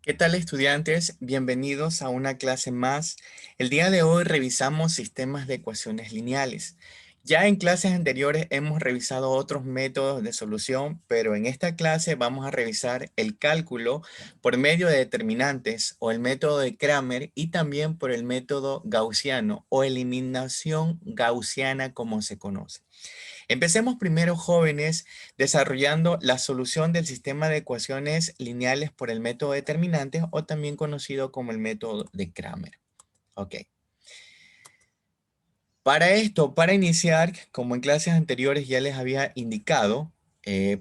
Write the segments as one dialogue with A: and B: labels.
A: ¿Qué tal, estudiantes? Bienvenidos a una clase más. El día de hoy revisamos sistemas de ecuaciones lineales. Ya en clases anteriores hemos revisado otros métodos de solución, pero en esta clase vamos a revisar el cálculo por medio de determinantes o el método de Kramer y también por el método gaussiano o eliminación gaussiana como se conoce. Empecemos primero, jóvenes, desarrollando la solución del sistema de ecuaciones lineales por el método determinantes o también conocido como el método de Kramer. Ok. Para esto, para iniciar, como en clases anteriores ya les había indicado,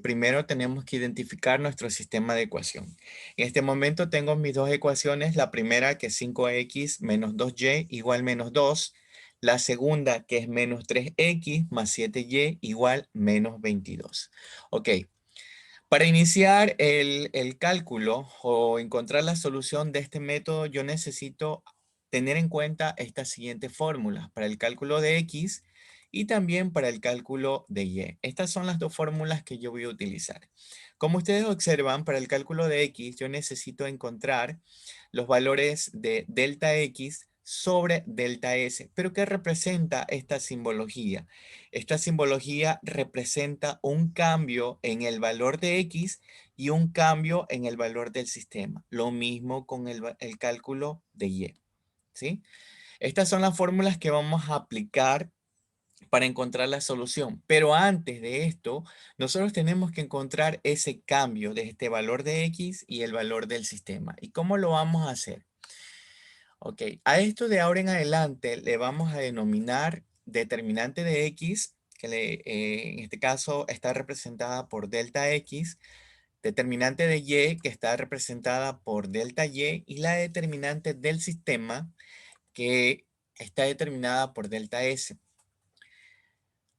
A: primero tenemos que identificar nuestro sistema de ecuación. En este momento tengo mis dos ecuaciones, la primera que es 5x menos 2y igual menos 2, la segunda que es menos 3x más 7y igual menos 22. Ok, para iniciar el cálculo o encontrar la solución de este método, yo necesito tener en cuenta estas siguientes fórmulas para el cálculo de x y también para el cálculo de y. Estas son las dos fórmulas que yo voy a utilizar. Como ustedes observan, para el cálculo de x, yo necesito encontrar los valores de delta x sobre delta s. ¿Pero qué representa esta simbología? Esta simbología representa un cambio en el valor de x y un cambio en el valor del sistema. Lo mismo con el cálculo de y. ¿Sí? Estas son las fórmulas que vamos a aplicar para encontrar la solución. Pero antes de esto, nosotros tenemos que encontrar ese cambio de este valor de x y el valor del sistema. ¿Y cómo lo vamos a hacer? Ok, a esto de ahora en adelante le vamos a denominar determinante de x, que en este caso está representada por delta x, determinante de y, que está representada por delta y la determinante del sistema, que está determinada por delta s.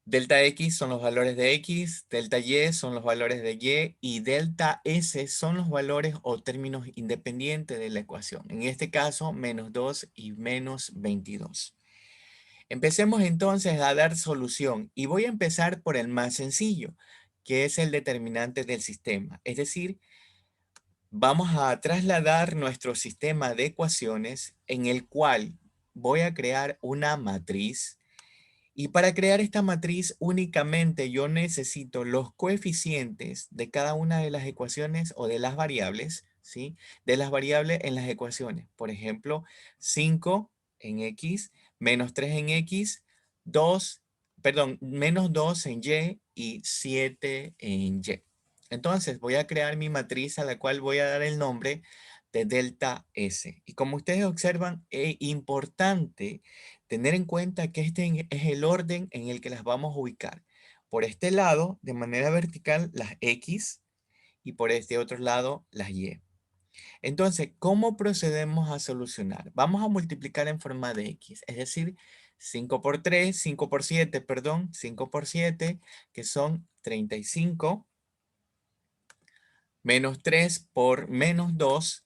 A: Delta x son los valores de x, delta y son los valores de y delta s son los valores o términos independientes de la ecuación. En este caso, menos 2 y menos 22. Empecemos entonces a dar solución y voy a empezar por el más sencillo, que es el determinante del sistema. Es decir, vamos a trasladar nuestro sistema de ecuaciones en el cual voy a crear una matriz. Y para crear esta matriz únicamente yo necesito los coeficientes de cada una de las ecuaciones o de las variables, ¿sí? De las variables en las ecuaciones. Por ejemplo, 5 en x, menos 3 en x, 2, perdón, menos 2 en y 7 en y. Entonces voy a crear mi matriz a la cual voy a dar el nombre de delta S. Y como ustedes observan, es importante tener en cuenta que este es el orden en el que las vamos a ubicar. Por este lado, de manera vertical, las X y por este otro lado, las Y. Entonces, ¿cómo procedemos a solucionar? Vamos a multiplicar en forma de X, es decir, 5 por 3, 5 por 7, perdón, 5 por 7, que son 35, menos 3 por menos 2,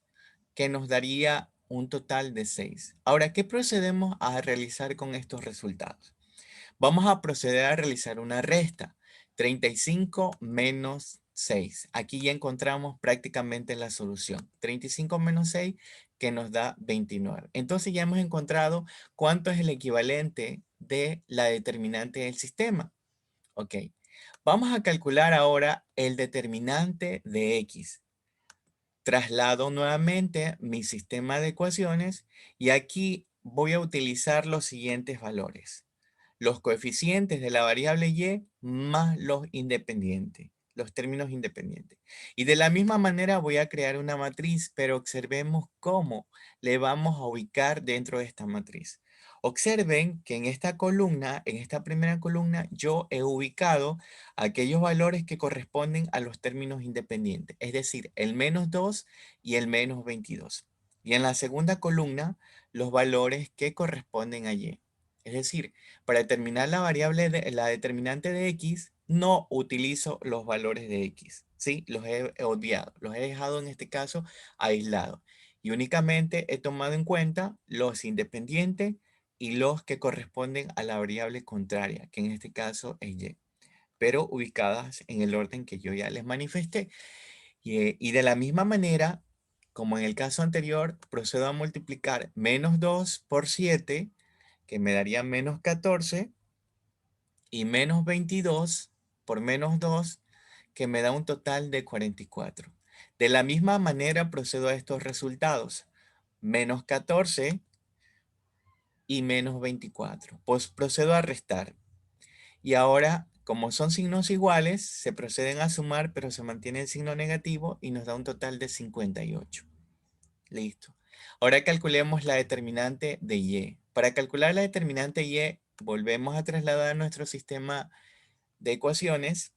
A: que nos daría un total de 6. Ahora, ¿qué procedemos a realizar con estos resultados? Vamos a proceder a realizar una resta. 35 menos 6. Aquí ya encontramos prácticamente la solución. 35 menos 6 que nos da 29. Entonces ya hemos encontrado cuánto es el equivalente de la determinante del sistema. Ok. Vamos a calcular ahora el determinante de x. Traslado nuevamente mi sistema de ecuaciones y aquí voy a utilizar los siguientes valores: los coeficientes de la variable y más los independientes, los términos independientes. Y de la misma manera voy a crear una matriz, pero observemos cómo le vamos a ubicar dentro de esta matriz. Observen que en esta columna, en esta primera columna, yo he ubicado aquellos valores que corresponden a los términos independientes, es decir, el menos 2 y el menos 22. Y en la segunda columna, los valores que corresponden a y. Es decir, para determinar la variable de la determinante de x, no utilizo los valores de x, ¿sí? Los he obviado, los he dejado en este caso aislados. Y únicamente he tomado en cuenta los independientes y los que corresponden a la variable contraria, que en este caso es y, pero ubicadas en el orden que yo ya les manifesté. Y de la misma manera, como en el caso anterior, procedo a multiplicar menos 2 por 7, que me daría menos 14, y menos 22 por menos 2, que me da un total de 44. De la misma manera procedo a estos resultados. Menos 14 y menos 24. Pues procedo a restar. Y ahora, como son signos iguales, se proceden a sumar, pero se mantiene el signo negativo y nos da un total de 58. Listo. Ahora calculemos la determinante de y. Para calcular la determinante y, volvemos a trasladar nuestro sistema de ecuaciones.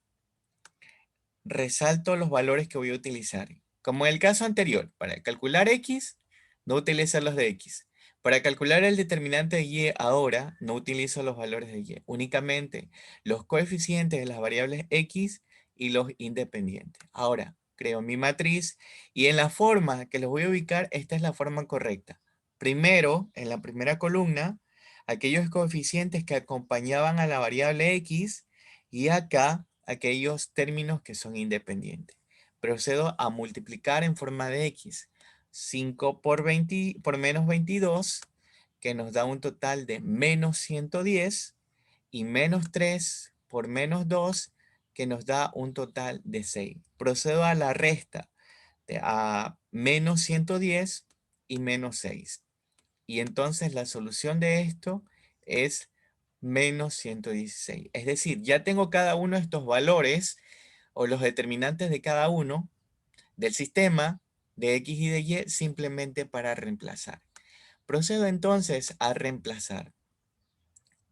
A: Resalto los valores que voy a utilizar. Como en el caso anterior, para calcular x, no utilizo los de x. Para calcular el determinante de y ahora, no utilizo los valores de y. Únicamente los coeficientes de las variables x y los independientes. Ahora, creo mi matriz y en la forma que los voy a ubicar, esta es la forma correcta. Primero, en la primera columna, aquellos coeficientes que acompañaban a la variable x y acá aquellos términos que son independientes. Procedo a multiplicar en forma de x. 5 por menos 22, que nos da un total de menos 110, y menos 3 por menos 2, que nos da un total de 6. Procedo a la resta a menos 110 y menos 6. Y entonces la solución de esto es menos 116. Es decir, ya tengo cada uno de estos valores o los determinantes de cada uno del sistema de X y de Y simplemente para reemplazar. Procedo entonces a reemplazar.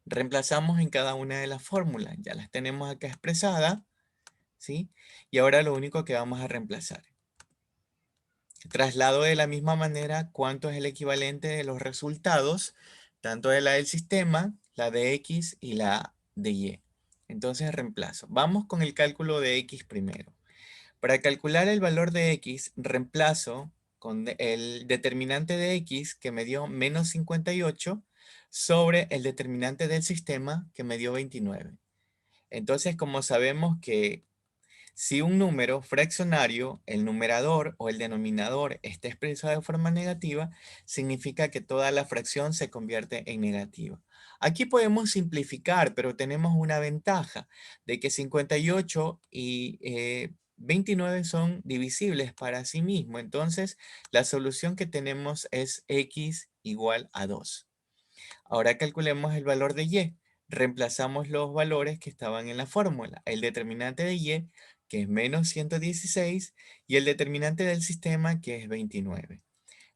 A: Reemplazamos en cada una de las fórmulas. Ya las tenemos acá expresadas, ¿sí? Y ahora lo único que vamos a reemplazar. Traslado de la misma manera cuánto es el equivalente de los resultados, tanto de la del sistema, la de X y la de Y. Entonces reemplazo. Vamos con el cálculo de X primero. Para calcular el valor de X, reemplazo con el determinante de X que me dio menos 58 sobre el determinante del sistema que me dio 29. Entonces, como sabemos que si un número fraccionario, el numerador o el denominador está expresado de forma negativa, significa que toda la fracción se convierte en negativa. Aquí podemos simplificar, pero tenemos una ventaja de que 58 y 29 son divisibles para sí mismo. Entonces, la solución que tenemos es x igual a 2. Ahora calculemos el valor de y. Reemplazamos los valores que estaban en la fórmula. El determinante de y, que es menos 116, y el determinante del sistema, que es 29.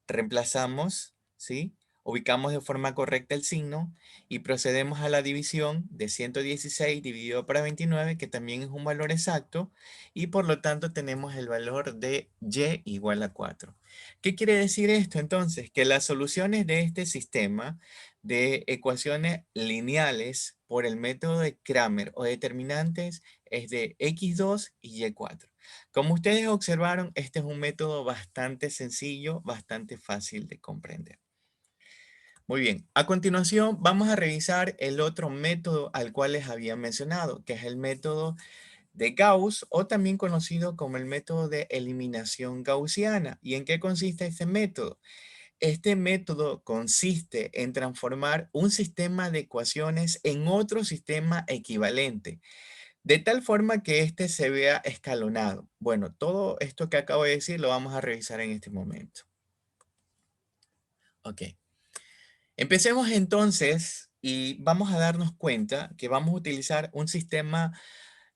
A: Reemplazamos, ¿sí? Ubicamos de forma correcta el signo y procedemos a la división de 116 dividido para 29, que también es un valor exacto, y por lo tanto tenemos el valor de y igual a 4. ¿Qué quiere decir esto entonces? Que las soluciones de este sistema de ecuaciones lineales por el método de Cramer o determinantes es de x2 y y4. Como ustedes observaron, este es un método bastante sencillo, bastante fácil de comprender. Muy bien, a continuación vamos a revisar el otro método al cual les había mencionado, que es el método de Gauss o también conocido como el método de eliminación gaussiana. ¿Y en qué consiste este método? Este método consiste en transformar un sistema de ecuaciones en otro sistema equivalente, de tal forma que este se vea escalonado. Bueno, todo esto que acabo de decir lo vamos a revisar en este momento. Ok. Empecemos entonces y vamos a darnos cuenta que vamos a utilizar un sistema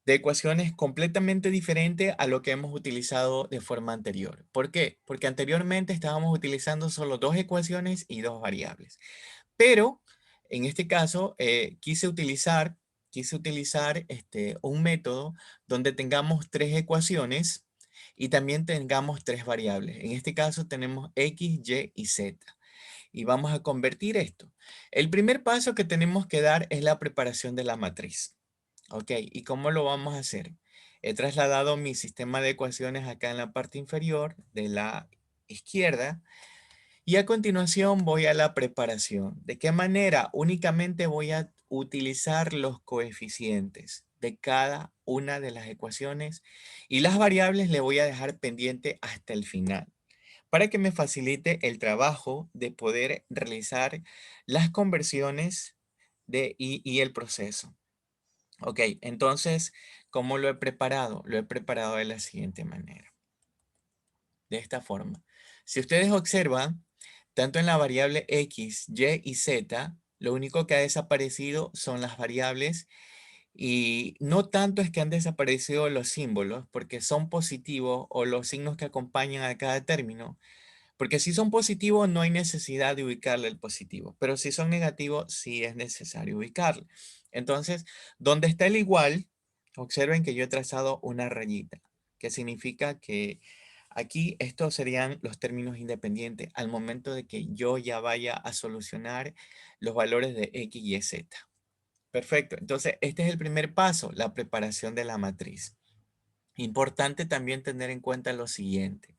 A: de ecuaciones completamente diferente a lo que hemos utilizado de forma anterior. ¿Por qué? Porque anteriormente estábamos utilizando solo dos ecuaciones y dos variables. Pero en este caso quise utilizar un método donde tengamos tres ecuaciones y también tengamos tres variables. En este caso tenemos x, y y z. Y vamos a convertir esto. El primer paso que tenemos que dar es la preparación de la matriz. Ok, ¿y cómo lo vamos a hacer? He trasladado mi sistema de ecuaciones acá en la parte inferior de la izquierda y a continuación voy a la preparación. ¿De qué manera? Únicamente voy a utilizar los coeficientes de cada una de las ecuaciones y las variables le voy a dejar pendiente hasta el final. para que me facilite el trabajo de poder realizar las conversiones y el proceso. Ok, entonces, ¿cómo lo he preparado? Lo he preparado de la siguiente manera, de esta forma. Si ustedes observan, tanto en la variable X, Y y Z, lo único que ha desaparecido son las variables y no tanto es que han desaparecido los símbolos porque son positivos o los signos que acompañan a cada término, porque si son positivos no hay necesidad de ubicarle el positivo, pero si son negativos sí es necesario ubicarlo. Entonces, donde está el igual, observen que yo he trazado una rayita, que significa que aquí estos serían los términos independientes al momento de que yo ya vaya a solucionar los valores de X y Z. Perfecto. Entonces, este es el primer paso, la preparación de la matriz. Importante también tener en cuenta lo siguiente,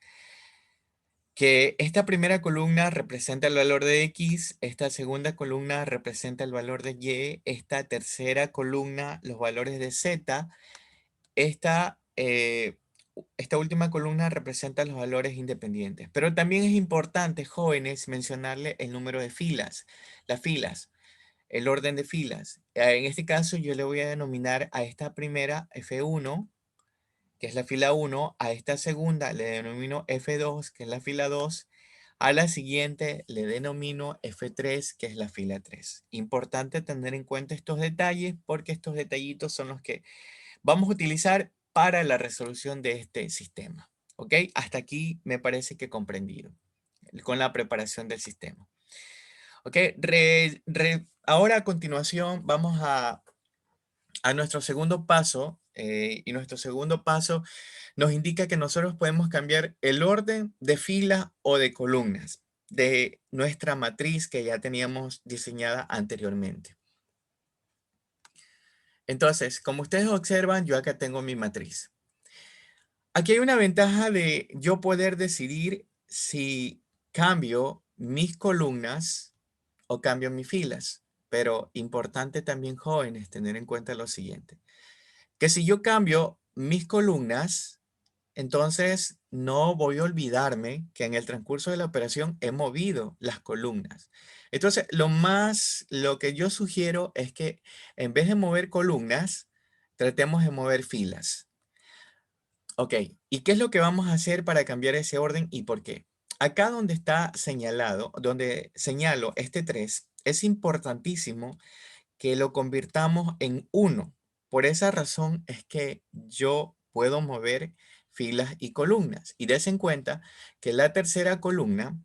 A: que esta primera columna representa el valor de X, esta segunda columna representa el valor de Y, esta tercera columna los valores de Z, esta última columna representa los valores independientes. Pero también es importante, jóvenes, mencionarle el número de filas, las filas, el orden de filas. En este caso yo le voy a denominar a esta primera F1, que es la fila 1, a esta segunda le denomino F2, que es la fila 2, a la siguiente le denomino F3, que es la fila 3. Importante tener en cuenta estos detalles porque estos detallitos son los que vamos a utilizar para la resolución de este sistema. ¿Ok? Hasta aquí me parece que comprendido con la preparación del sistema. ¿Ok? Ahora a continuación vamos a nuestro segundo paso, y nuestro segundo paso nos indica que nosotros podemos cambiar el orden de filas o de columnas de nuestra matriz que ya teníamos diseñada anteriormente. Entonces, como ustedes observan, yo acá tengo mi matriz. Aquí hay una ventaja de yo poder decidir si cambio mis columnas o cambio mis filas. Pero importante también, jóvenes, tener en cuenta lo siguiente, que si yo cambio mis columnas, entonces no voy a olvidarme que en el transcurso de la operación he movido las columnas. Entonces, lo que yo sugiero es que en vez de mover columnas, tratemos de mover filas. Ok, ¿y qué es lo que vamos a hacer para cambiar ese orden y por qué? Acá donde está señalado, donde señalo este 3, es importantísimo que lo convirtamos en uno. Por esa razón es que yo puedo mover filas y columnas. Y des en cuenta que la tercera columna,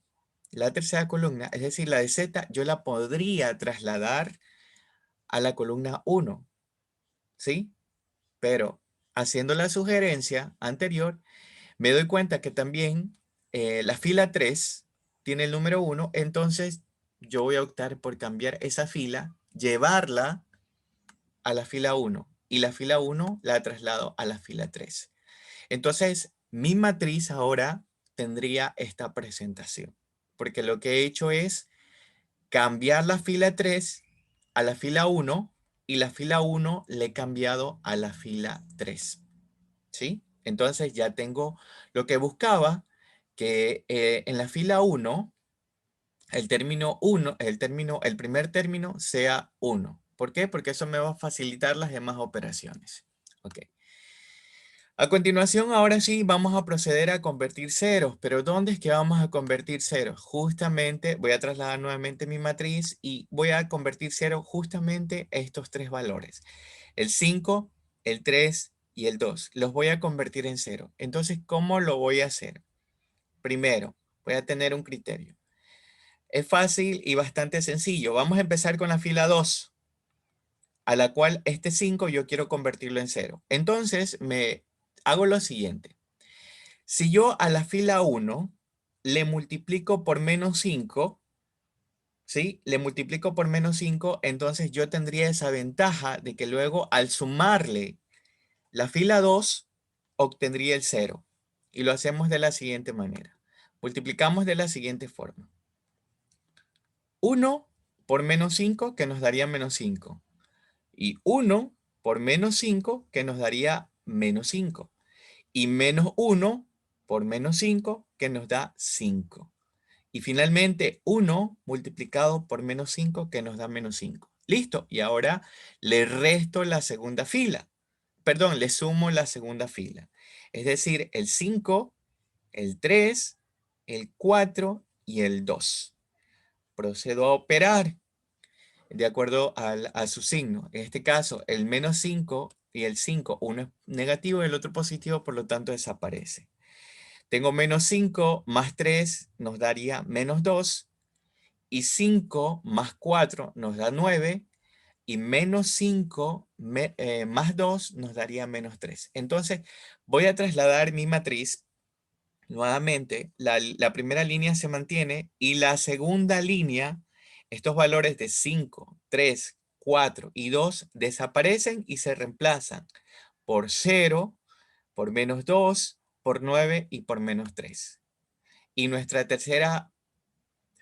A: es decir, la de Z, yo la podría trasladar a la columna uno, ¿sí? Pero haciendo la sugerencia anterior, me doy cuenta que también la fila 3 tiene el número uno, entonces yo voy a optar por cambiar esa fila, llevarla a la fila 1 y la fila 1 la traslado a la fila 3. Entonces, mi matriz ahora tendría esta presentación, porque lo que he hecho es cambiar la fila 3 a la fila 1 y la fila 1 le he cambiado a la fila 3. ¿Sí? Entonces ya tengo lo que buscaba, que en la fila 1 el primer término sea 1. ¿Por qué? Porque eso me va a facilitar las demás operaciones. Ok. A continuación, ahora sí, vamos a proceder a convertir ceros. ¿Pero dónde es que vamos a convertir ceros? Justamente voy a trasladar nuevamente mi matriz y voy a convertir cero justamente estos tres valores. El 5, el 3 y el 2. Los voy a convertir en cero. Entonces, ¿cómo lo voy a hacer? Primero, voy a tener un criterio. Es fácil y bastante sencillo. Vamos a empezar con la fila 2, a la cual este 5 yo quiero convertirlo en cero. Entonces me hago lo siguiente. Si yo a la fila 1 le multiplico por menos 5, ¿sí? Le multiplico por menos 5, entonces yo tendría esa ventaja de que luego al sumarle la fila 2 obtendría el cero. Y lo hacemos de la siguiente manera. Multiplicamos de la siguiente forma. 1 por menos 5 que nos daría menos 5. Y 1 por menos 5 que nos daría menos 5. Y menos 1 por menos 5 que nos da 5. Y finalmente 1 multiplicado por menos 5 que nos da menos 5. Listo. Y ahora le resto la segunda fila. Perdón, le sumo la segunda fila. Es decir, el 5, el 3, el 4 y el 2. Procedo a operar de acuerdo a su signo. En este caso, el menos 5 y el 5, uno es negativo y el otro positivo, por lo tanto desaparece. Tengo menos 5 más 3 nos daría menos 2 y 5 más 4 nos da 9 y menos 5 más 2 nos daría menos 3. Entonces voy a trasladar mi matriz. Nuevamente, la primera línea se mantiene y la segunda línea, estos valores de 5, 3, 4 y 2 desaparecen y se reemplazan por 0, por menos 2, por 9 y por menos 3. Y nuestra tercera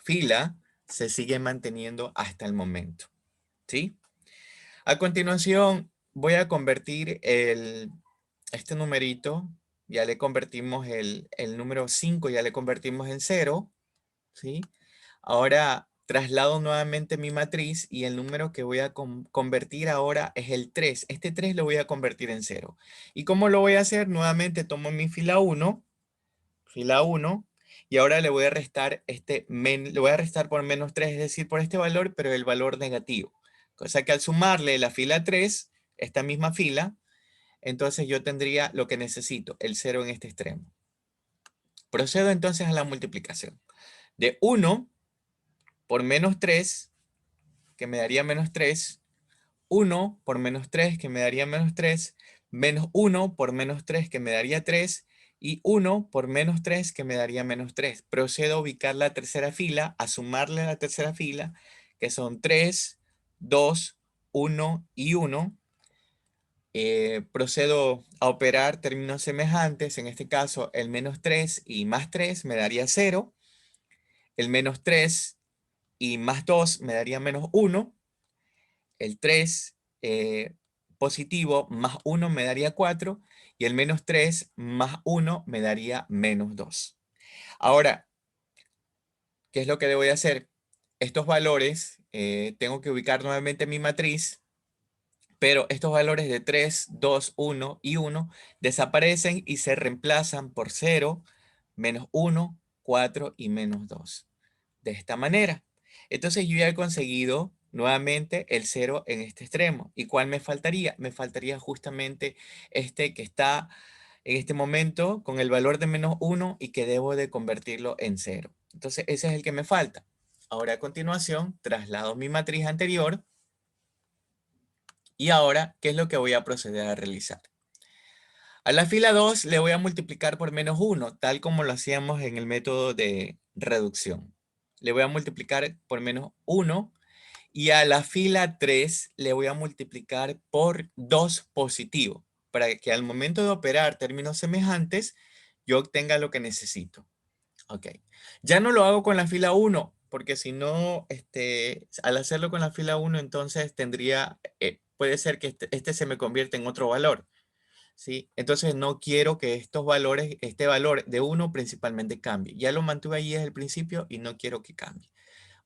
A: fila se sigue manteniendo hasta el momento, ¿sí? A continuación, voy a convertir este numerito, ya le convertimos el número 5, ya le convertimos en 0, ¿sí? Ahora traslado nuevamente mi matriz y el número que voy a convertir ahora es el 3. Este 3 lo voy a convertir en 0. ¿Y cómo lo voy a hacer? Nuevamente tomo mi fila 1, y ahora le voy a restar le voy a restar por menos 3, es decir, por este valor, pero el valor negativo. Cosa que al sumarle la fila 3, esta misma fila, entonces yo tendría lo que necesito, el 0 en este extremo. Procedo entonces a la multiplicación. De 1 por menos 3, que me daría menos 3, 1 por menos 3, que me daría menos 3, menos 1 por menos 3, que me daría 3, y 1 por menos 3, que me daría menos 3. Procedo a ubicar la tercera fila, a sumarle a la tercera fila, que son 3, 2, 1 y 1. Procedo a operar términos semejantes. En este caso, el menos 3 y más 3 me daría 0. El menos 3 y más 2 me daría menos 1. El 3 positivo más 1 me daría 4. Y el menos 3 más 1 me daría menos 2. Ahora, ¿qué es lo que debo de hacer? Estos valores, tengo que ubicar nuevamente mi matriz. Pero estos valores de 3, 2, 1 y 1 desaparecen y se reemplazan por 0, menos 1, 4 y menos 2. De esta manera. Entonces yo ya he conseguido nuevamente el 0 en este extremo. ¿Y cuál me faltaría? Me faltaría justamente este que está en este momento con el valor de menos 1 y que debo de convertirlo en 0. Entonces ese es el que me falta. Ahora a continuación traslado mi matriz anterior. Y ahora, ¿qué es lo que voy a proceder a realizar? A la fila 2 le voy a multiplicar por menos 1, tal como lo hacíamos en el método de reducción. Le voy a multiplicar por menos 1 y a la fila 3 le voy a multiplicar por 2 positivo, para que al momento de operar términos semejantes, yo obtenga lo que necesito. Ok. Ya no lo hago con la fila 1, porque si no, al hacerlo con la fila 1, entonces puede ser que este se me convierta en otro valor, ¿sí? Entonces no quiero que estos valores, este valor de 1 principalmente cambie. Ya lo mantuve ahí desde el principio y no quiero que cambie.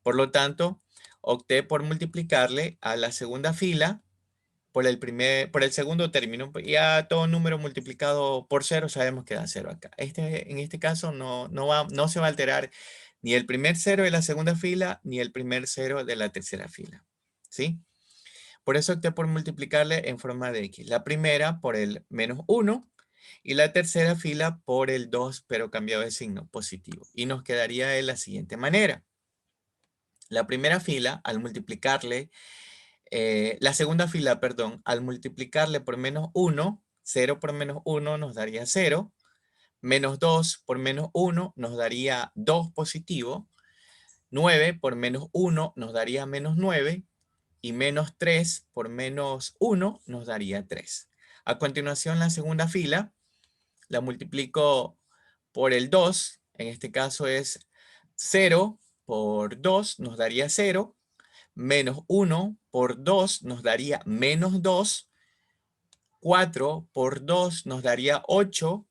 A: Por lo tanto, opté por multiplicarle a la segunda fila por el segundo término. Pues ya todo número multiplicado por 0 sabemos que da 0 acá. En este caso no se va a alterar ni el primer 0 de la segunda fila ni el primer 0 de la tercera fila, ¿sí? Por eso opté por multiplicarle en forma de X. La primera por el menos 1 y la tercera fila por el 2, pero cambiado de signo, positivo. Y nos quedaría de la siguiente manera. La primera fila, al multiplicarle la segunda fila, perdón, al multiplicarle por menos 1, 0 por menos 1 nos daría 0, menos 2 por menos 1 nos daría 2 positivo, 9 por menos 1 nos daría menos 9 y menos 3 por menos 1 nos daría 3. A continuación, la segunda fila la multiplico por el 2, en este caso es 0 por 2 nos daría 0, menos 1 por 2 nos daría menos 2, 4 por 2 nos daría 8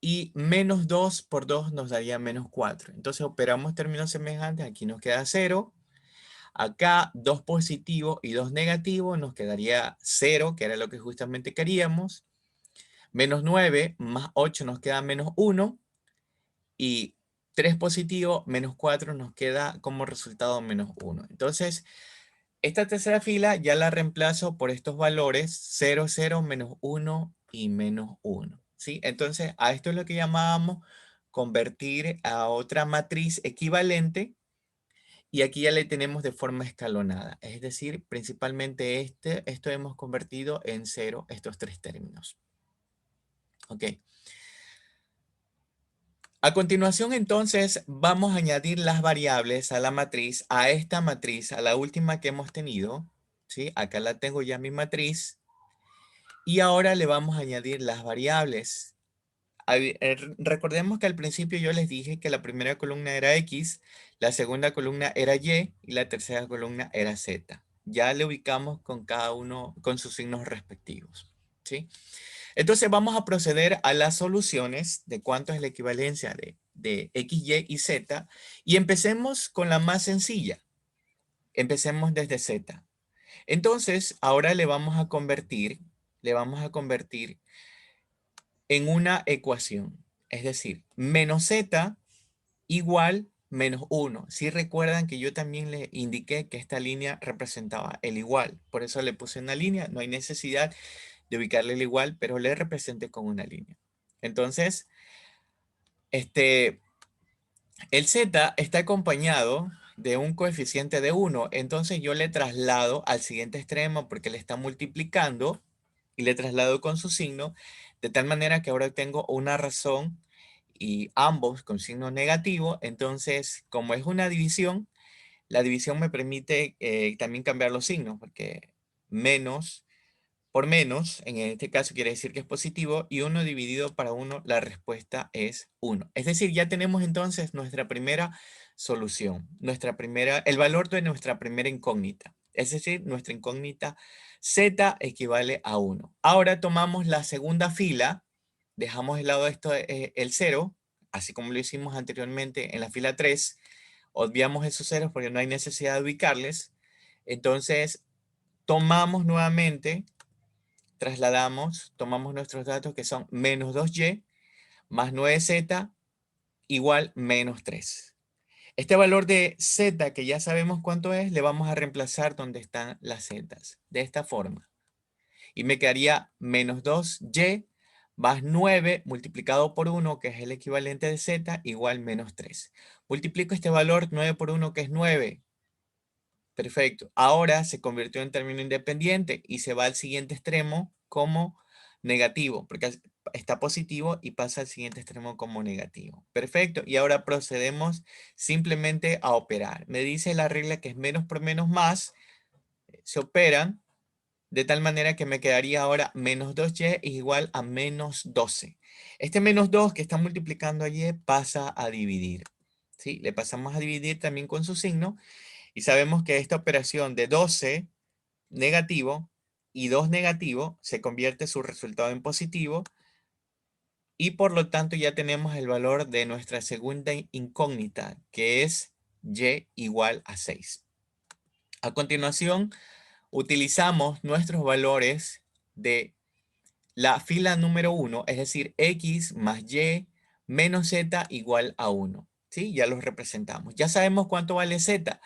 A: y menos 2 por 2 nos daría menos 4. Entonces operamos términos semejantes, aquí nos queda 0. Acá 2 positivo y 2 negativo, nos quedaría 0, que era lo que justamente queríamos. Menos 9 más 8 nos queda menos 1. Y 3 positivo menos 4 nos queda como resultado menos 1. Entonces, esta tercera fila ya la reemplazo por estos valores 0, 0, menos 1 y menos 1. ¿Sí? Entonces, a esto es lo que llamábamos convertir a otra matriz equivalente. Y aquí ya le tenemos de forma escalonada. Es decir, principalmente esto hemos convertido en 0 estos tres términos. Ok. A continuación, entonces, vamos a añadir las variables a la matriz, a esta matriz, a la última que hemos tenido. ¿Sí? Acá la tengo ya mi matriz. Y ahora le vamos a añadir las variables. Recordemos que al principio yo les dije que la primera columna era X, la segunda columna era Y y la tercera columna era Z. Ya le ubicamos con cada uno con sus signos respectivos. ¿Sí? Entonces vamos a proceder a las soluciones de cuánto es la equivalencia de X, Y y Z. Y empecemos con la más sencilla. Empecemos desde Z. Entonces ahora le vamos a convertir en una ecuación. Es decir, menos Z igual menos 1. Si recuerdan que yo también les indiqué que esta línea representaba el igual. Por eso le puse una línea. No hay necesidad de ubicarle el igual, pero le representé con una línea. Entonces, el Z está acompañado de un coeficiente de 1. Entonces yo le traslado al siguiente extremo porque le está multiplicando y le traslado con su signo, de tal manera que ahora tengo una razón y ambos con signo negativo. Entonces, como es una división, la división me permite también cambiar los signos, porque menos por menos, en este caso quiere decir que es positivo, y 1 dividido para 1, la respuesta es 1. Es decir, ya tenemos entonces nuestra primera solución, el valor de nuestra primera incógnita. Es decir, nuestra incógnita z equivale a 1. Ahora tomamos la segunda fila, dejamos de lado esto, el 0, así como lo hicimos anteriormente en la fila 3, obviamos esos ceros porque no hay necesidad de ubicarles. Entonces, tomamos nuevamente tomamos nuestros datos que son menos 2y más 9z igual menos 3. Este valor de z, que ya sabemos cuánto es, le vamos a reemplazar donde están las z, de esta forma. Y me quedaría menos 2y más 9 multiplicado por 1, que es el equivalente de z, igual menos 3. Multiplico este valor 9 por 1, que es 9. Perfecto. Ahora se convirtió en término independiente y se va al siguiente extremo como negativo, porque está positivo y pasa al siguiente extremo como negativo. Perfecto. Y ahora procedemos simplemente a operar. Me dice la regla que es menos por menos más. Se operan de tal manera que me quedaría ahora menos 2y es igual a menos 12. Este menos 2 que está multiplicando a y pasa a dividir. ¿Sí? Le pasamos a dividir también con su signo. Y sabemos que esta operación de 12 negativo y 2 negativo se convierte su resultado en positivo y por lo tanto ya tenemos el valor de nuestra segunda incógnita, que es y igual a 6. A continuación, utilizamos nuestros valores de la fila número 1, es decir, x más y menos z igual a 1. ¿Sí? Ya los representamos. Ya sabemos cuánto vale z,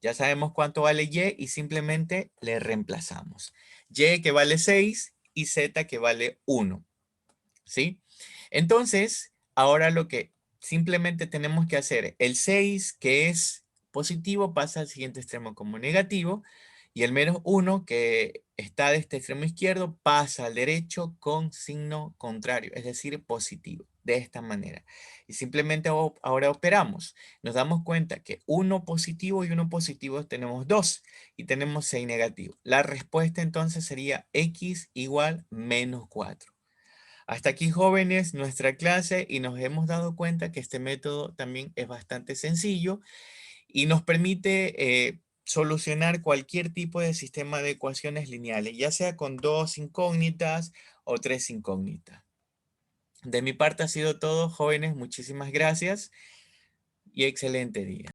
A: ya sabemos cuánto vale y simplemente le reemplazamos. Y que vale 6 y z que vale 1. ¿Sí? Entonces, ahora lo que simplemente tenemos que hacer, el 6 que es positivo pasa al siguiente extremo como negativo y el menos 1 que está de este extremo izquierdo pasa al derecho con signo contrario, es decir, positivo, de esta manera. Y simplemente ahora operamos. Nos damos cuenta que uno positivo y uno positivo tenemos 2 y tenemos 6 negativos. La respuesta entonces sería x igual menos 4. Hasta aquí, jóvenes, nuestra clase y nos hemos dado cuenta que este método también es bastante sencillo y nos permite solucionar cualquier tipo de sistema de ecuaciones lineales, ya sea con 2 incógnitas o 3 incógnitas. De mi parte ha sido todo, jóvenes. Muchísimas gracias y excelente día.